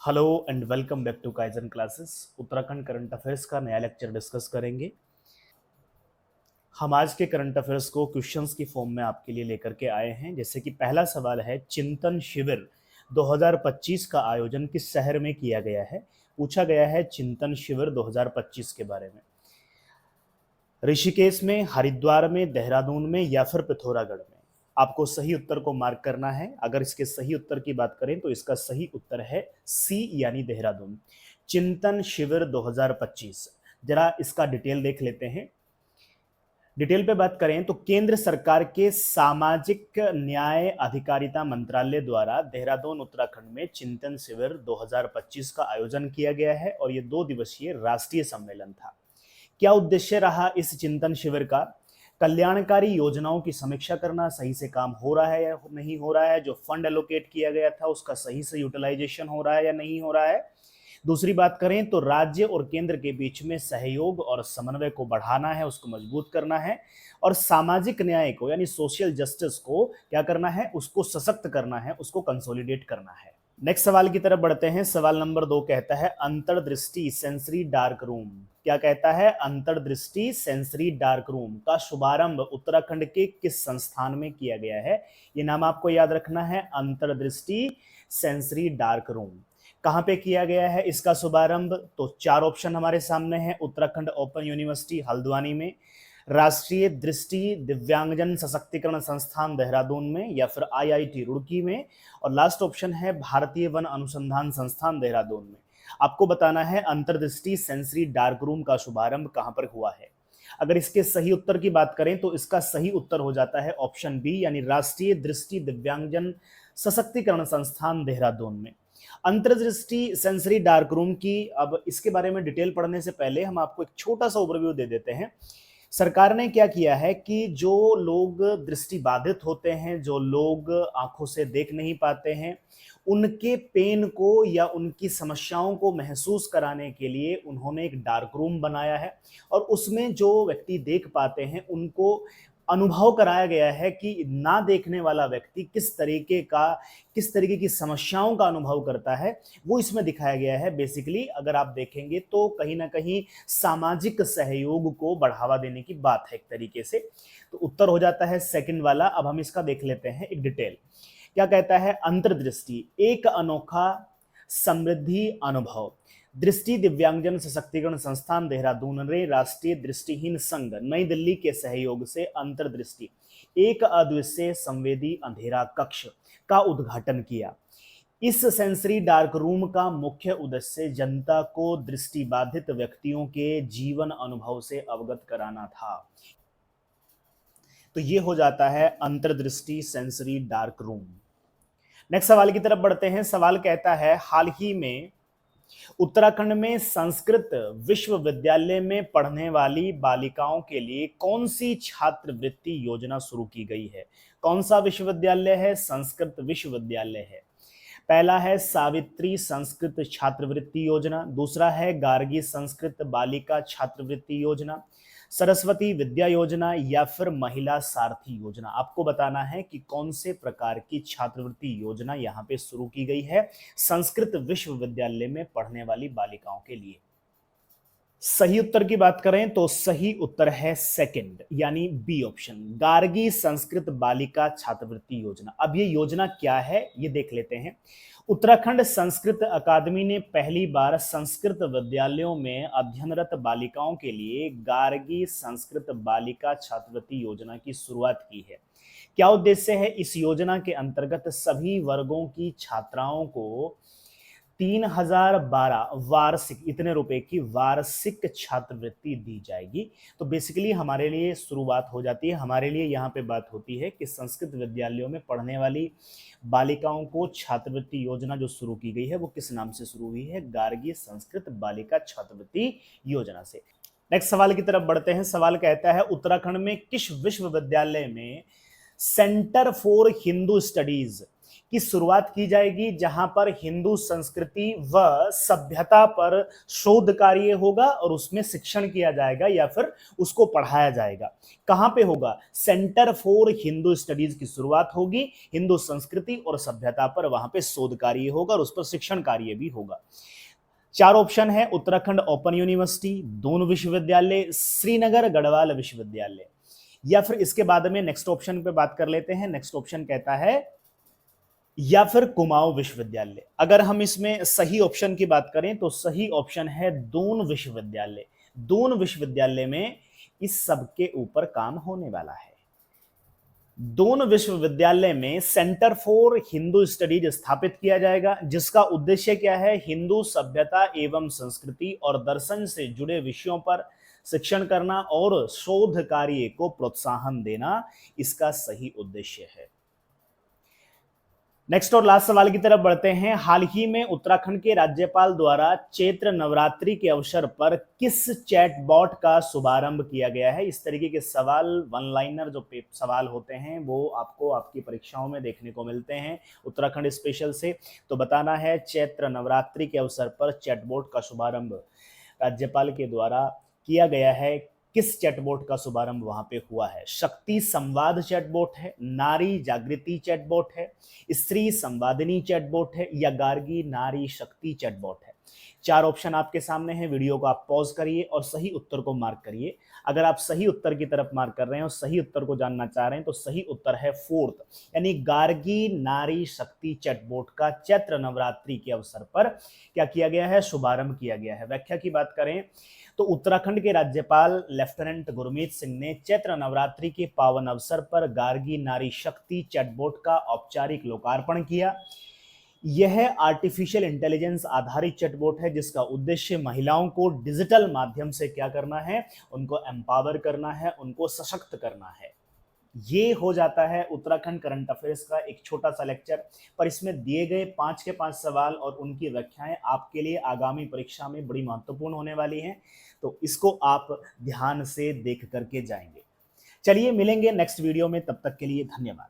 Hello and welcome back to Kaizen classes. Uttarakhand current affairs का नया lecture discuss करेंगे। हम आज के करंट अफेयर्स को क्वेश्चंस की फॉर्म में आपके लिए लेकर के आए हैं। जैसे कि पहला सवाल है, चिंतन शिविर 2025 का आयोजन किस शहर में किया गया है। पूछा गया है चिंतन शिविर 2025 के बारे में। ऋषिकेश में, हरिद्वार में, देहरादून में या फिर पिथौरागढ़ में। आपको सही उत्तर को मार्क करना है। अगर इसके सही उत्तर की बात करें तो इसका सही उत्तर है सी यानी देहरादून। चिंतन शिविर 2025। जरा इसका डिटेल देख लेते हैं। डिटेल पे बात करें तो केंद्र सरकार के सामाजिक न्याय अधिकारिता मंत्रालय द्वारा देहरादून उत्तराखंड में चिंतन शिविर 2025 का आयोजन किया गया है और ये 2 दिवसीय राष्ट्रीय सम्मेलन था। क्या उद्देश्य रहा इस चिंतन शिविर का? कल्याणकारी योजनाओं की समीक्षा करना, सही से काम हो रहा है या नहीं हो रहा है, जो फंड एलोकेट किया गया था उसका सही से यूटिलाइजेशन हो रहा है या नहीं हो रहा है। दूसरी बात करें तो राज्य और केंद्र के बीच में सहयोग और समन्वय को बढ़ाना है, उसको मजबूत करना है और सामाजिक न्याय को यानी सोशल जस्टिस को क्या करना है, उसको सशक्त करना है, उसको कंसोलिडेट करना है। नेक्स्ट सवाल की तरफ बढ़ते हैं। सवाल नंबर 2 कहता है अंतर्दृष्टि सेंसरी डार्क रूम। क्या कहता है? अंतर्दृष्टि सेंसरी डार्क रूम का शुभारंभ उत्तराखंड के किस संस्थान में किया गया है? ये नाम आपको याद रखना है, अंतर्दृष्टि सेंसरी डार्क रूम। कहां पे किया गया है इसका शुभारंभ? तो 4 ऑप्शन हमारे सामने हैं। उत्तराखंड ओपन यूनिवर्सिटी हल्द्वानी में, राष्ट्रीय दृष्टि दिव्यांगजन सशक्तिकरण संस्थान देहरादून में या फिर आईआईटी रुड़की में, और लास्ट ऑप्शन है भारतीय वन अनुसंधान संस्थान देहरादून में। आपको बताना है अंतर्दृष्टि सेंसरी डार्क रूम का शुभारंभ कहां पर हुआ है। अगर इसके सही उत्तर की बात करें तो इसका सही उत्तर हो जाता है ऑप्शन बी यानी राष्ट्रीय दृष्टि दिव्यांगजन सशक्तिकरण संस्थान देहरादून में। अंतर्दृष्टि सेंसरी डार्क रूम की अब इसके बारे में डिटेल पढ़ने से पहले हम आपको एक छोटा सा ओवरव्यू दे देते हैं। सरकार ने क्या किया है कि जो लोग दृष्टि बाधित होते हैं, जो लोग आंखों से देख नहीं पाते हैं, उनके पेन को या उनकी समस्याओं को महसूस कराने के लिए उन्होंने एक डार्क रूम बनाया है और उसमें जो व्यक्ति देख पाते हैं उनको अनुभव कराया गया है कि ना देखने वाला व्यक्ति किस तरीके की समस्याओं का अनुभव करता है, वो इसमें दिखाया गया है। बेसिकली अगर आप देखेंगे तो कहीं ना कहीं सामाजिक सहयोग को बढ़ावा देने की बात है एक तरीके से। तो उत्तर हो जाता है सेकंड वाला। अब हम इसका देख लेते हैं एक डिटेल। क्या कहता है? अंतर्दृष्टि एक अनोखा समृद्धि अनुभव। दृष्टि दिव्यांगजन सशक्तिकरण संस्थान देहरादून ने राष्ट्रीय दृष्टिहीन संघ नई दिल्ली के सहयोग से अंतर्दृष्टि एक अद्वितीय संवेदी अंधेरा कक्ष का उद्घाटन किया। इस सेंसरी डार्क रूम का मुख्य उद्देश्य जनता को दृष्टिबाधित व्यक्तियों के जीवन अनुभव से अवगत कराना था। तो ये हो जाता है अंतर्दृष्टि सेंसरी डार्क रूम। नेक्स्ट सवाल की तरफ बढ़ते हैं। सवाल कहता है हाल ही में उत्तराखंड में संस्कृत विश्वविद्यालय में पढ़ने वाली बालिकाओं के लिए कौन सी छात्रवृत्ति योजना शुरू की गई है? कौन सा विश्वविद्यालय है? संस्कृत विश्वविद्यालय है। पहला है सावित्री संस्कृत छात्रवृत्ति योजना, दूसरा है गार्गी संस्कृत बालिका छात्रवृत्ति योजना, सरस्वती विद्या योजना या फिर महिला सारथी योजना। आपको बताना है कि कौन से प्रकार की छात्रवृत्ति योजना यहाँ पे शुरू की गई है संस्कृत विश्वविद्यालय में पढ़ने वाली बालिकाओं के लिए। सही उत्तर की बात करें तो सही उत्तर है सेकंड यानी बी ऑप्शन, गार्गी संस्कृत बालिका छात्रवृत्ति योजना। अब ये योजना क्या है ये देख लेते हैं। उत्तराखंड संस्कृत अकादमी ने पहली बार संस्कृत विद्यालयों में अध्ययनरत बालिकाओं के लिए गार्गी संस्कृत बालिका छात्रवृत्ति योजना की शुरुआत की है। क्या उद्देश्य है? इस योजना के अंतर्गत सभी वर्गों की छात्राओं को 3012 वार्षिक इतने रुपए की वार्षिक छात्रवृत्ति दी जाएगी। तो बेसिकली हमारे लिए शुरुआत हो जाती है, हमारे लिए यहाँ पे बात होती है कि संस्कृत विद्यालयों में पढ़ने वाली बालिकाओं को छात्रवृत्ति योजना जो शुरू की गई है वो किस नाम से शुरू हुई है? गार्गी संस्कृत बालिका छात्रवृत्ति योजना से। नेक्स्ट सवाल की तरफ बढ़ते हैं। सवाल कहता है उत्तराखंड में किस विश्वविद्यालय में सेंटर फॉर हिंदू स्टडीज की शुरुआत की जाएगी, जहां पर हिंदू संस्कृति व सभ्यता पर शोध कार्य होगा और उसमें शिक्षण किया जाएगा या फिर उसको पढ़ाया जाएगा। कहां पे होगा? सेंटर फॉर हिंदू स्टडीज की शुरुआत होगी, हिंदू संस्कृति और सभ्यता पर वहां पे शोध कार्य होगा और उस पर शिक्षण कार्य भी होगा। 4 ऑप्शन है, उत्तराखंड ओपन यूनिवर्सिटी, दून विश्वविद्यालय, श्रीनगर गढ़वाल विश्वविद्यालय, या फिर इसके बाद में नेक्स्ट ऑप्शन पे बात कर लेते हैं। नेक्स्ट ऑप्शन कहता है या फिर कुमाऊं विश्वविद्यालय। अगर हम इसमें सही ऑप्शन की बात करें तो सही ऑप्शन है दून विश्वविद्यालय। दून विश्वविद्यालय में इस सब के ऊपर काम होने वाला है। दून विश्वविद्यालय में सेंटर फॉर हिंदू स्टडीज स्थापित किया जाएगा, जिसका उद्देश्य क्या है? हिंदू सभ्यता एवं संस्कृति और दर्शन से जुड़े विषयों पर शिक्षण करना और शोध कार्य को प्रोत्साहन देना इसका सही उद्देश्य है। नेक्स्ट और लास्ट सवाल की तरफ बढ़ते हैं। हाल ही में उत्तराखंड के राज्यपाल द्वारा चैत्र नवरात्रि के अवसर पर किस चैटबॉट का शुभारंभ किया गया है? इस तरीके के सवाल, वन लाइनर जो सवाल होते हैं वो आपको आपकी परीक्षाओं में देखने को मिलते हैं उत्तराखंड स्पेशल से। तो बताना है चैत्र नवरात्रि के अवसर पर चैटबॉट का शुभारंभ राज्यपाल के द्वारा किया गया है। किस चैटबॉट का शुभारंभ वहां पे हुआ है? शक्ति संवाद चैटबॉट है, नारी जागृति चैटबॉट है, स्त्री संवादिनी चैटबॉट है, या गार्गी नारी शक्ति चैटबॉट है? 4 ऑप्शन आपके सामने हैं। वीडियो को आप पॉज करिए और सही उत्तर को मार्क करिए। अगर आप सही उत्तर की तरफ मार्क कर रहे हैं और सही उत्तर को जानना चाह रहे हैं तो सही उत्तर है 4th, यानी गार्गी नारी शक्ति चैटबॉट का चैत्र नवरात्रि के अवसर पर क्या किया गया है? शुभारंभ किया गया है। व्याख्या की बात करें तो उत्तराखंड के राज्यपाल लेफ्टिनेंट गुरमीत सिंह ने चैत्र नवरात्रि के पावन अवसर पर गार्गी नारी शक्ति चैटबॉट का औपचारिक लोकार्पण किया। यह आर्टिफिशियल इंटेलिजेंस आधारित चैटबॉट है, जिसका उद्देश्य महिलाओं को डिजिटल माध्यम से क्या करना है? उनको एम्पावर करना है, उनको सशक्त करना है। ये हो जाता है उत्तराखंड करंट अफेयर्स का एक छोटा सा लेक्चर, पर इसमें दिए गए 5 के 5 सवाल और उनकी व्याख्याएं आपके लिए आगामी परीक्षा में बड़ी महत्वपूर्ण होने वाली हैं, तो इसको आप ध्यान से देख करके जाएंगे। चलिए मिलेंगे नेक्स्ट वीडियो में, तब तक के लिए धन्यवाद।